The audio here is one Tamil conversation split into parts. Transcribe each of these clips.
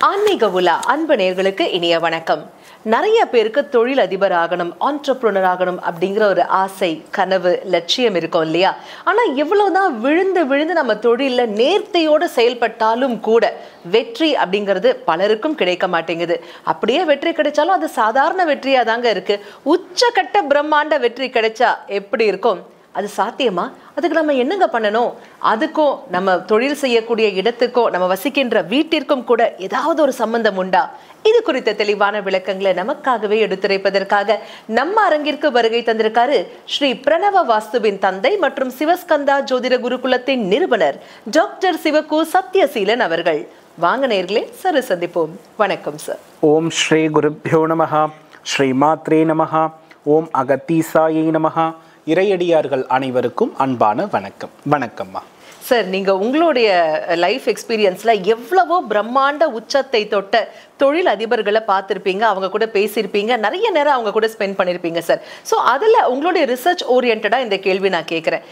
ஆன்மீக உலா அன்பு நேயர்களுக்கு இனிய வணக்கம். நிறைய பேருக்கு தொழில் அதிபர் ஆகணும், ஆண்டர்பிரினர் ஆகணும் அப்படிங்கிற ஒரு ஆசை, கனவு, லட்சியம் இருக்கும் இல்லையா? ஆனா எவ்வளவுதான் விழுந்து விழுந்து நம்ம தொழில நேர்த்தியோடு செயல்பட்டாலும் கூட வெற்றி அப்படிங்கிறது பலருக்கும் கிடைக்க மாட்டேங்குது. அப்படியே வெற்றி கிடைச்சாலும் அது சாதாரண வெற்றியா தாங்க இருக்கு. உச்சக்கட்ட பிரம்மாண்ட வெற்றி கிடைச்சா எப்படி இருக்கும்? அது சாத்தியமா? அதுக்கு நம்ம என்னங்க பண்ணணும்? அதுக்கும் நம்ம தொழில் செய்யக்கூடிய இடத்துக்கும் நம்ம வசிக்கின்ற வீட்டிற்கும் கூட ஏதாவது ஒரு சம்பந்தம் உண்டா? இது குறித்த தெளிவான விளக்கங்களை நமக்காகவே எடுத்துரைப்பதற்காக நம்ம அரங்கிற்கு வருகை தந்திருக்காரு ஸ்ரீ பிரணவ வாஸ்துவின் தந்தை மற்றும் சிவஸ்கந்தா ஜோதிட குருகுலத்தின் நிறுவனர் டாக்டர் சிவகு சத்யசீலன் அவர்கள். வாங்க நேயர்களே, சரி சந்திப்போம். வணக்கம் சார். ஓம் ஸ்ரீ குருப்யோ நமஹ, ஸ்ரீ மாத்ரே நமஹ, ஓம் அகத்தீசாயை நமஹ. இறையடியார்கள் அனைவருக்கும் அன்பான வணக்கம். வணக்கம்மா. சார், நீங்க உங்களுடைய லைஃப் எக்ஸ்பீரியன்ஸ்ல எவ்வளவோ பிரம்மாண்ட உச்சத்தை தொட்ட தொழில் அதிபர்களை பார்த்திருப்பீங்க, அவங்க கூட பேசியிருப்பீங்க, நிறைய நேரம் அவங்க கூட ஸ்பெண்ட் பண்ணிருப்பீங்க சார். ஸோ அதுல உங்களுடைய ரிசர்ச் ஓரியன்டா இந்த கேள்வி நான் கேட்கிறேன்.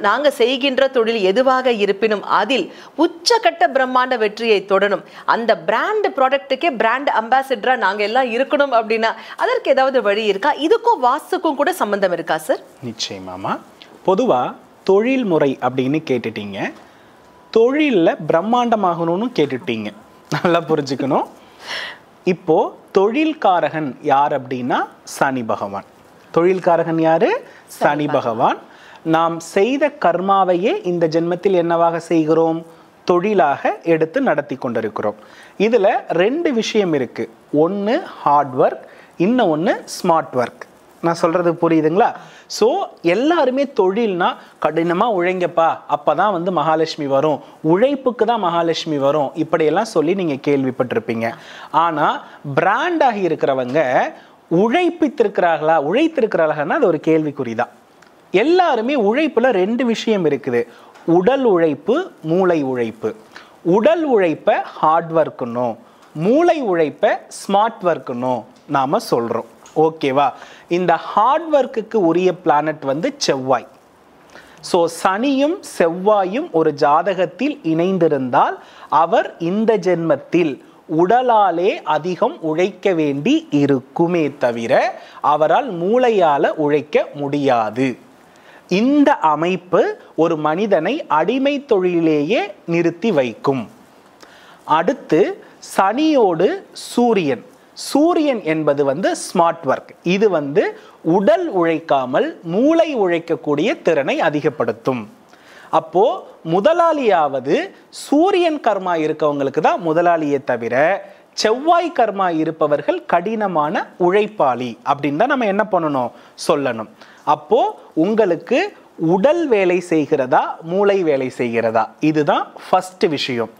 நாங்க செய்கின்ற தொழில் எதுவாக இருப்பினும் அதில் உச்சக்கட்ட பிரம்மாண்ட வெற்றியை தொடரும், அந்த பிராண்ட் ப்ராடக்ட்டுக்கே பிராண்ட் அம்பாசிடரா நாங்க எல்லாம் இருக்கணும் அப்படின்னா அதற்கு ஏதாவது வழி இருக்கா? இதுக்கும் வாஸ்துக்கும் கூட சம்பந்தம் இருக்கா சார்? நிச்சயமாமா. பொதுவா தொழில் முறை அப்படின்னு கேட்டுட்டீங்க, தொழிலில் பிரம்மாண்டமாகணும்னு கேட்டுட்டீங்க. நல்லா புரிஞ்சுக்கணும். இப்போ தொழில்காரகன் யார் அப்படின்னா சனி பகவான். தொழில்காரகன் யாரு? சனி பகவான். நாம் செய்த கர்மாவையே இந்த ஜென்மத்தில் என்னவாக செய்கிறோம்? தொழிலாக எடுத்து நடத்தி கொண்டிருக்கிறோம். இதுல ரெண்டு விஷயம் இருக்கு. ஒன்று ஹார்ட் ஒர்க், இன்னொன்று ஸ்மார்ட் ஒர்க். நான் சொல்றது புரியுதுங்களா? ஸோ எல்லாருமே தொழில்னா கடினமாக உழைங்கப்பா, அப்பதான் வந்து மகாலட்சுமி வரும், உழைப்புக்கு தான் மகாலட்சுமி வரும், இப்படியெல்லாம் சொல்லி நீங்கள் கேள்விப்பட்டிருப்பீங்க. ஆனால் பிராண்டாகி இருக்கிறவங்க உழைத்திருக்கிறார்களா அது ஒரு கேள்விக்குறிதான். எல்லாருமே உழைப்புல ரெண்டு விஷயம் இருக்குது. உடல் உழைப்பு, மூளை உழைப்பு. உடல் உழைப்பை ஹார்ட் ஒர்க்குன்னும், மூளை உழைப்பை ஸ்மார்ட் ஒர்க்குன்னும் நாம சொல்றோம். ஓகேவா? இந்த ஹார்ட் ஒர்க்குக்கு உரிய பிளானட் வந்து செவ்வாய். ஸோ சனியும் செவ்வாயும் ஒரு ஜாதகத்தில் இணைந்திருந்தால் அவர் இந்த ஜென்மத்தில் உடலாலே அதிகம் உழைக்க வேண்டி இருக்குமே தவிர அவரால் மூளையால உழைக்க முடியாது. இந்த அமைப்பு ஒரு மனிதனை அடிமை தொழிலேயே நிறுத்தி வைக்கும். அடுத்து சனியோடு சூரியன். சூரியன் என்பது வந்து ஸ்மார்ட் ஒர்க். இது வந்து உடல் உழைக்காமல் மூளை உழைக்கக்கூடிய திறனை அதிகப்படுத்தும். அப்போ முதலாளியாவது சூரியன் கர்மா இருக்கவங்களுக்கு தான் முதலாளியே தவிர செவ்வாய் கர்மா இருப்பவர்கள் கடினமான உழைப்பாளி அப்படின்னு தான் நம்ம என்ன பண்ணணும்? சொல்லணும். அப்போ உங்களுக்கு உடல் வேலை செய்கிறதா, மூளை வேலை செய்கிறதா? இதுதான் ஃபர்ஸ்ட் விஷயம்.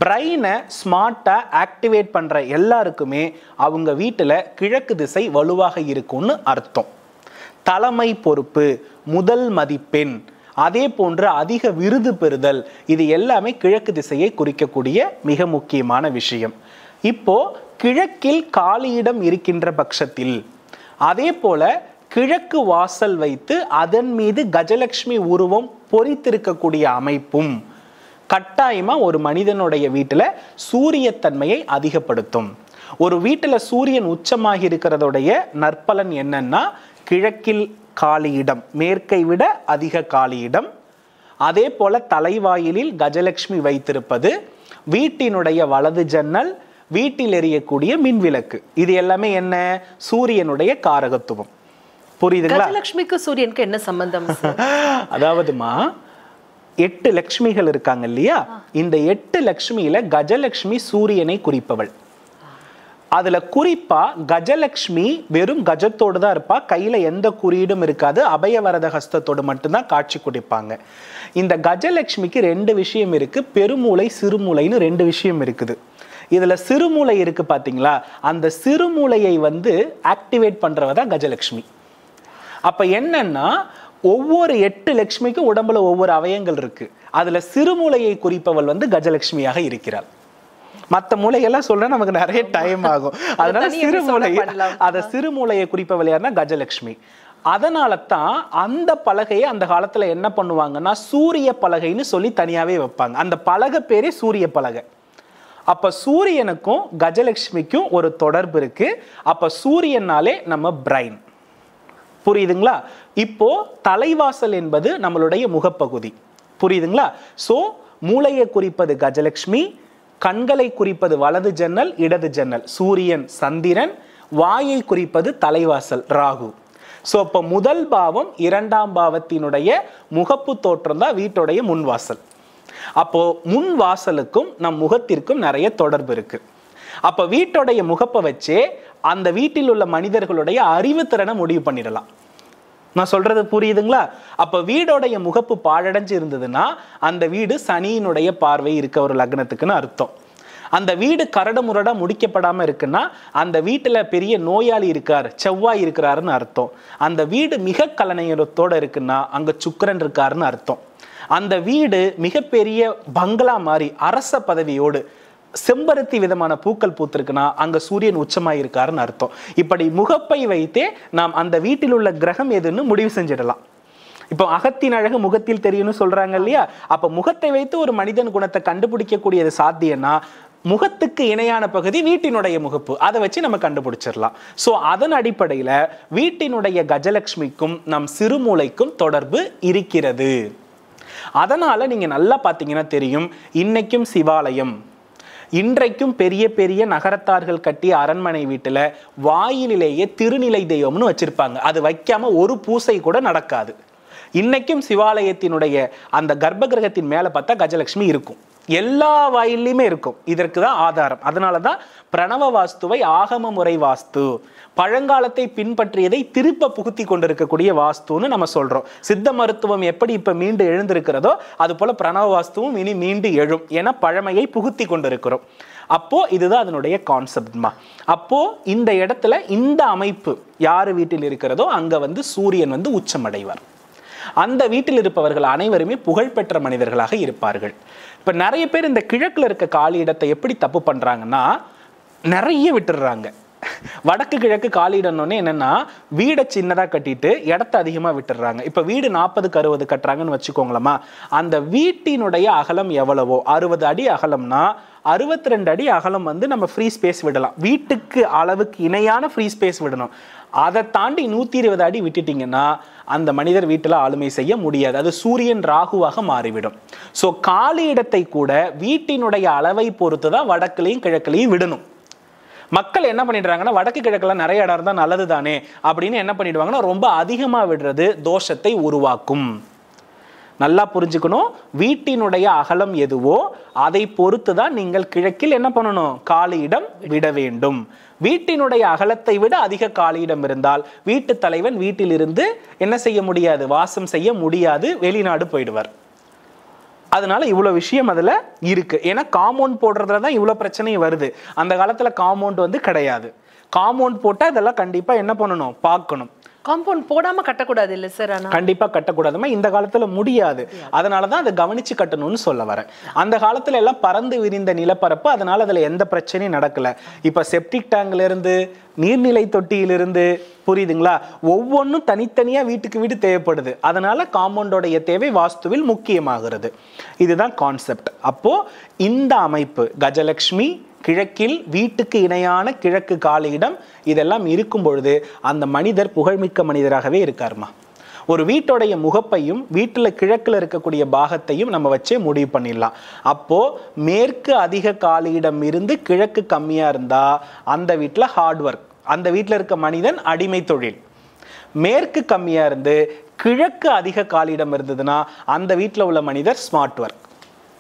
பிரெயினை ஸ்மார்ட்டாக ஆக்டிவேட் பண்ணுற எல்லாருக்குமே அவங்க வீட்டில் கிழக்கு திசை வலுவாக இருக்கும்னு அர்த்தம். தலைமை பொறுப்பு, முதல் மதிப்பெண், அதே போன்று அதிக விருது பெறுதல், இது எல்லாமே கிழக்கு திசையை குறிக்கக்கூடிய மிக முக்கியமான விஷயம். இப்போ கிழக்கில் காலியிடம் இருக்கின்ற பட்சத்தில், அதே போல கிழக்கு வாசல் வைத்து அதன் மீது கஜலட்சுமி உருவம் பொறித்திருக்கக்கூடிய அமைப்பும் கட்டாயமா ஒரு மனிதனுடைய வீட்டுல சூரியத்தன்மையை அதிகப்படுத்தும். ஒரு வீட்டுல சூரியன் உச்சமாகி இருக்கிறதுடைய நற்பலன் என்னன்னா, கிழக்கில் காலியிடம், மேற்கை விட அதிக காலியிடம், அதே போல தலைவாயிலில் கஜலட்சுமி வைத்திருப்பது, வீட்டினுடைய வலது ஜன்னல், வீட்டில் எரியக்கூடிய மின்விளக்கு, இது எல்லாமே என்ன? சூரியனுடைய காரகத்துவம். புரியுதுங்களா? கஜலட்சுமிக்கு சூரியனுக்கு என்ன சம்பந்தம்? அதாவதுமா 8 லட்சுமிகள் இருக்காங்க இல்லையா? இந்த 8 லட்சுமியில கஜலட்சுமி சூரியனை குறிப்பவள். அதுல குறிப்பா கஜலட்சுமி வெறும் கஜத்தோடு தான் இருப்பா, கையில எந்த குறியீடும் இருக்காது, அபயவரத ஹஸ்தத்தோடு மட்டும்தான் காட்சி கொடுப்பாங்க. இந்த கஜலட்சுமிக்கு ரெண்டு விஷயம் இருக்கு. பெருமூளை, சிறுமூளைன்னு ரெண்டு விஷயம் இருக்குது. இதுல சிறுமூளை இருக்கு பாத்தீங்களா? அந்த சிறுமூளையை வந்து ஆக்டிவேட் பண்றவதான் கஜலட்சுமி. அப்ப என்னன்னா, ஒவ்வொரு 8 லட்சுமிக்கும் உடம்புல ஒவ்வொரு அவயங்கள் இருக்கு. அதுல சிறுமூளையை குறிப்பவள் வந்து கஜலட்சுமியாக இருக்கிறாள். மற்ற மூளையெல்லாம் சொல்ற நமக்கு நிறைய டைம் ஆகும். அதனால சிறுமூளையை குறிப்பவள் யாருன்னா கஜலட்சுமி. அதனால தான் அந்த பலகையை அந்த காலத்துல என்ன பண்ணுவாங்கன்னா சூரிய பலகைன்னு சொல்லி தனியாவே வைப்பாங்க. அந்த பலகை பேரே சூரிய பலகை. அப்ப சூரியனுக்கும் கஜலட்சுமிக்கும் ஒரு தொடர்பு இருக்கு. அப்ப சூரியனாலே நம்ம பிரைன். புரியுதுங்களா? இப்போ தலைவாசல் என்பது நம்மளுடைய முகப்பகுதி. புரியுதுங்களா? சோ மூளையை குறிப்பது கஜலட்சுமி, கண்களை குறிப்பது வலது ஜன்னல் இடது ஜன்னல் சூரியன் சந்திரன், வாயை குறிப்பது தலைவாசல் ராகு. சோ அப்ப முதல் பாவம் இரண்டாம் பாவத்தினுடைய முகப்பு தோற்றம் தான் வீட்டுடைய முன்வாசல். அப்போ முன் வாசலுக்கும் நம் முகத்திற்கும் நிறைய தொடர்பு இருக்கு. அப்ப வீட்டுடைய முகப்பை வச்சே அந்த வீட்டில் உள்ள மனிதர்களுடைய அறிவுத்திறனை முடிவு பண்ணிடலாம். நான் சொல்றது புரியுதுங்களா? அப்ப வீடோடைய முகப்பு பாழடைஞ்சு இருந்ததுன்னா அந்த வீடு சனியினுடைய பார்வை இருக்க ஒரு லக்னத்துக்குன்னு அர்த்தம். அந்த வீடு கரடு முரடா முடிக்கப்படாம இருக்குன்னா அந்த வீட்டுல பெரிய நோயாளி இருக்கார், செவ்வாய் இருக்கிறாருன்னு அர்த்தம். அந்த வீடு மிக கலனையத்தோட இருக்குன்னா அங்க சுக்கிரன் இருக்காருன்னு அர்த்தம். அந்த வீடு மிகப்பெரிய பங்களா மாதிரி அரச பதவியோடு செம்பருத்தி விதமான பூக்கள் பூத்திருக்குன்னா அங்க சூரியன் உச்சமாய் இருக்காருன்னு அர்த்தம். இப்படி முகப்பை வைத்தே நாம் அந்த வீட்டில் உள்ள கிரகம் எதுன்னு முடிவு செஞ்சிடலாம். இப்போ அகத்தின் அழகு முகத்தில் தெரியும்னு சொல்றாங்க இல்லையா? அப்ப முகத்தை வைத்து ஒரு மனிதன் குணத்தை கண்டுபிடிக்கக்கூடியது சாத்தியம்னா முகத்துக்கு இணையான பகுதி வீட்டினுடைய முகப்பு, அதை வச்சு நம்ம கண்டுபிடிச்சிடலாம். சோ அதன் அடிப்படையில வீட்டினுடைய கஜலட்சுமிக்கும் நம் சிறுமூளைக்கும் தொடர்பு இருக்கிறது. அதனால நீங்க நல்லா பாத்தீங்கன்னா தெரியும், இன்னைக்கும் சிவாலயம், இன்றைக்கும் பெரிய பெரிய நகரத்தார்கள் கட்டிய அரண்மனை வீட்டுல வாயிலேயே திருநிலை தெய்வம்னு வச்சிருப்பாங்க. அது வைக்காம ஒரு பூசை கூட நடக்காது. இன்னைக்கும் சிவாலயத்தினுடைய அந்த கர்ப்ப கிரகத்தின் மேல பார்த்தா கஜலட்சுமி இருக்கும், எல்லா வாயிலுமே இருக்கும். இதற்கு தான் ஆதாரம். அதனாலதான் பிரணவ வாஸ்துவை ஆகம முறை வாஸ்து, பழங்காலத்தை பின்பற்றியதை திருப்ப புகுத்தி கொண்டிருக்கக்கூடிய வாஸ்துன்னு நம்ம சொல்றோம். சித்த மருத்துவம் எப்படி இப்ப மீண்டு எழுந்திருக்கிறதோ அது போல பிரணவ வாஸ்துவும் இனி மீண்டு எழும். ஏன்னா பழமையை புகுத்தி கொண்டிருக்கிறோம். அப்போ இதுதான் அதனுடைய கான்செப்ட்மா. அப்போ இந்த இடத்துல இந்த அமைப்பு யாரு வீட்டில் இருக்கிறதோ அங்க சூரியன் உச்சமடைவார். அந்த வீட்டில் இருப்பவர்கள் அனைவருமே புகழ்பெற்ற மனிதர்களாக இருப்பார்கள். இப்ப நிறைய பேர் இந்த கிழக்குல இருக்க காலி இடத்தை எப்படி தப்பு பண்றாங்கன்னா நிறைய விட்டுடுறாங்க. வடக்கு கிழக்கு காலிடணும்னு என்னன்னா வீடை சின்னதா கட்டிட்டு இடத்தை அதிகமா விட்டுடுறாங்க. இப்ப வீடு 40க்கு 60 கட்டுறாங்கன்னு வச்சுக்கோங்களமா, அந்த வீட்டினுடைய அகலம் எவ்வளவோ 60 அடி அகலம்னா 62 அடி அகலம் நம்ம ஃப்ரீ ஸ்பேஸ் விடலாம். வீட்டுக்கு அளவுக்கு இணையான ஃப்ரீ ஸ்பேஸ் விடணும். அதை தாண்டி 120 அடி விட்டுட்டீங்கன்னா அந்த மனிதர் வீட்டில் ஆளுமை செய்ய முடியாது. அது சூரியன் ராகுவாக மாறிவிடும். ஸோ காலி இடத்தை கூட வீட்டினுடைய அளவை பொறுத்து தான் வடக்குலையும் கிழக்குலையும் விடணும். மக்கள் என்ன பண்ணிடுறாங்கன்னா வடக்கு கிழக்குல நிறைய இடம் இருந்தால் நல்லது தானே அப்படின்னு என்ன பண்ணிடுவாங்கன்னா ரொம்ப அதிகமாக விடுறது தோஷத்தை உருவாக்கும். நல்லா புரிஞ்சுக்கணும், வீட்டினுடைய அகலம் எதுவோ அதை பொறுத்து தான் நீங்கள் கிழக்கில் என்ன பண்ணணும், காலி இடம் விட வேண்டும். வீட்டினுடைய அகலத்தை விட அதிக காலி இடம் இருந்தால் வீட்டு தலைவன் வீட்டிலிருந்து என்ன செய்ய முடியாது, வாசம் செய்ய முடியாது, வெளிநாடு போயிடுவார். அதனால இவ்வளவு விஷயம் அதுல இருக்கு. ஏன்னா காம்பவுண்ட் போடுறதுல தான் இவ்வளவு பிரச்சனையும் வருது. அந்த காலத்துல காம்பவுண்ட் கிடையாது. காம்பவுண்ட் போட்டா இதெல்லாம் கண்டிப்பா என்ன பண்ணணும், பார்க்கணும். காம்பவுண்ட் போடாம கட்டக்கூடாது இல்ல சார்? கண்டிப்பா கட்டக்கூடாதுமா. இந்த காலத்துல முடியாது. அதனாலதான் அதை கவனிச்சு கட்டணும்னு சொல்ல வரேன். அந்த காலத்துல எல்லாம் பறந்து விரிந்த நிலப்பரப்பு, அதனால அதுல எந்த பிரச்சனையும் நடக்கல. இப்ப செப்டிக் டேங்க்ல இருந்து நீர்நிலை தொட்டியிலிருந்து, புரியுதுங்களா, ஒவ்வொன்றும் தனித்தனியா வீட்டுக்கு வீடு தேவைப்படுது. அதனால காம்பவுண்டோடைய தேவை வாஸ்துவில் முக்கியமாகிறது. இதுதான் கான்செப்ட். அப்போ இந்த அமைப்பு கஜலட்சுமி கிழக்கில் வீட்டுக்கு இணையான கிழக்கு காலியிடம் இதெல்லாம் இருக்கும் பொழுது அந்த மனிதர் புகழ்மிக்க மனிதராகவே இருக்காருமா. ஒரு வீட்டுடைய முகப்பையும் வீட்டில் கிழக்கில் இருக்கக்கூடிய பாகத்தையும் நம்ம வச்சே முடிவு பண்ணிடலாம். அப்போ மேற்கு அதிக காலியிடம் இருந்து கிழக்கு கம்மியா இருந்தா அந்த வீட்டில் ஹார்ட் ஒர்க், அந்த வீட்டில் இருக்க மனிதன் அடிமை தொழில். மேற்கு கம்மியா இருந்து கிழக்கு அதிக காலியிடம் இருந்ததுன்னா அந்த வீட்டில் உள்ள மனிதர் ஸ்மார்ட் ஒர்க்.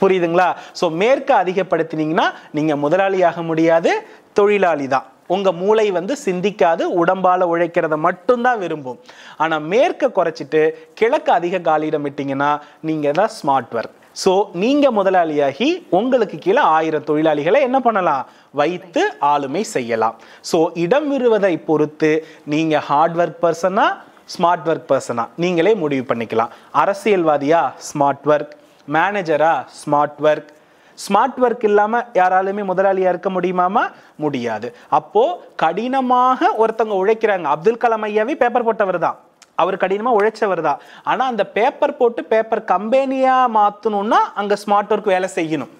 புரியுதுங்களா? சோ மேற்கு அதிகப்படுத்தினீங்கன்னா நீங்க முதலாளியாக முடியாது, தொழிலாளி தான். உங்க மூளை சிந்திக்காது, உடம்பால உழைக்கிறத மட்டும்தான் விரும்பும். ஆனா மேற்க குறைச்சிட்டு கிழக்கு அதிக காலியிடம் விட்டீங்கன்னா நீங்க தான் ஸ்மார்ட் ஒர்க். சோ நீங்க முதலாளியாகி உங்களுக்கு கீழே 1000 தொழிலாளிகளை என்ன பண்ணலாம், வைத்து ஆளுமை செய்யலாம். சோ இடம் விடுவதை பொறுத்து நீங்க ஹார்ட் ஒர்க் பர்சனா ஸ்மார்ட் ஒர்க் பர்சனா நீங்களே முடிவு பண்ணிக்கலாம். அரசியல்வாதியா ஸ்மார்ட் ஒர்க், மேனேஜரா ஸ்மார்ட் ஒர்க். ஸ்மார்ட் ஒர்க் இல்லாம யாராலுமே முதலாளியா இருக்க முடியுமாமா? முடியாது. அப்போ கடினமாக ஒருத்தவங்க உழைக்கிறாங்க. அப்துல் கலாம் ஐயாவே பேப்பர் போட்டவர் தான், அவர் கடினமா உழைச்சவர் தான். ஆனா அந்த பேப்பர் போட்டு பேப்பர் கம்பெனியா மாத்தணும்னா அங்க ஸ்மார்ட் ஒர்க் வேலை செய்யணும்.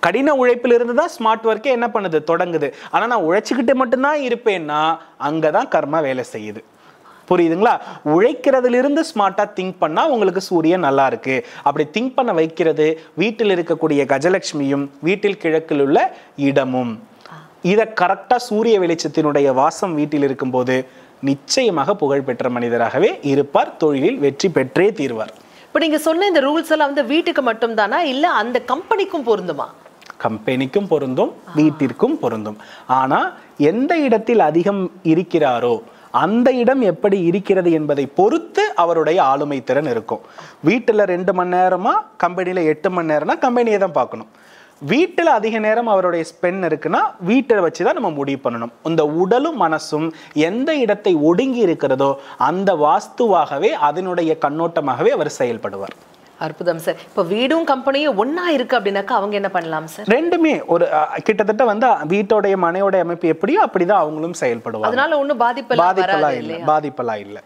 கடின உழைப்பில் இருந்து தான் ஸ்மார்ட் ஒர்க்கே என்ன பண்ணுது, தொடங்குது. ஆனா நான் உழைச்சிக்கிட்டு மட்டும்தான் இருப்பேன்னா அங்கதான் கர்மா வேலை செய்யுது. புரியுதுங்களா? உழைக்கிறதுலிருந்து ஸ்மார்ட்டா திங்க் பண்ணா உங்களுக்கு சூரியன் நல்லா இருக்கு. அப்படி திங்க் பண்ண வைக்கிறது வீட்டில் இருக்கக்கூடிய கஜலட்சுமியும் வீட்டில் கிழக்கில் உள்ள இடமும். இதை கரெக்டா சூரிய வெளிச்சத்தினுடைய வாசம் வீட்டில் இருக்கும்போது நிச்சயமாக புகழ்பெற்ற மனிதராகவே இருப்பார். தொழிலில் வெற்றி பெற்றே தீர்வார். இப்போ நீங்க சொன்ன இந்த ரூல்ஸ் எல்லாம் வந்து வீட்டுக்கு மட்டும் தானா இல்ல அந்த கம்பெனிக்கும் பொருந்துமா? கம்பெனிக்கும் பொருந்தும், வீட்டிற்கும் பொருந்தும். ஆனா எந்த இடத்தில் அதிகம் இருக்கிறாரோ அந்த இடம் எப்படி இருக்கிறது என்பதை பொறுத்து அவருடைய ஆளுமை திறன் இருக்கும். வீட்டுல 2 மணி நேரமா, கம்பெனில 8 மணி நேரம்னா கம்பெனியை தான் பார்க்கணும். வீட்டில் அதிக நேரம் அவருடைய ஸ்பென் இருக்குன்னா வீட்டை வச்சுதான் நம்ம முடிவு பண்ணணும். இந்த உடலும் மனசும் எந்த இடத்தை ஒடுங்கி இருக்கிறதோ அந்த வாஸ்துவாகவே அதனுடைய கண்ணோட்டமாகவே அவர் செயல்படுவார். அற்புதம் சார். இப்போ வீடும் கம்பெனியும் ஒன்னா இருக்கு அப்படின்னாக்கா அவங்க என்ன பண்ணலாம் சார்? ரெண்டுமே ஒரு கிட்டத்தட்ட வந்து வீட்டோடைய மனையோட அமைப்பு எப்படியோ அப்படிதான் அவங்களும் செயல்படுவாங்க. அதனால ஒன்றும் பாதிப்பெல்லாம் இல்லை.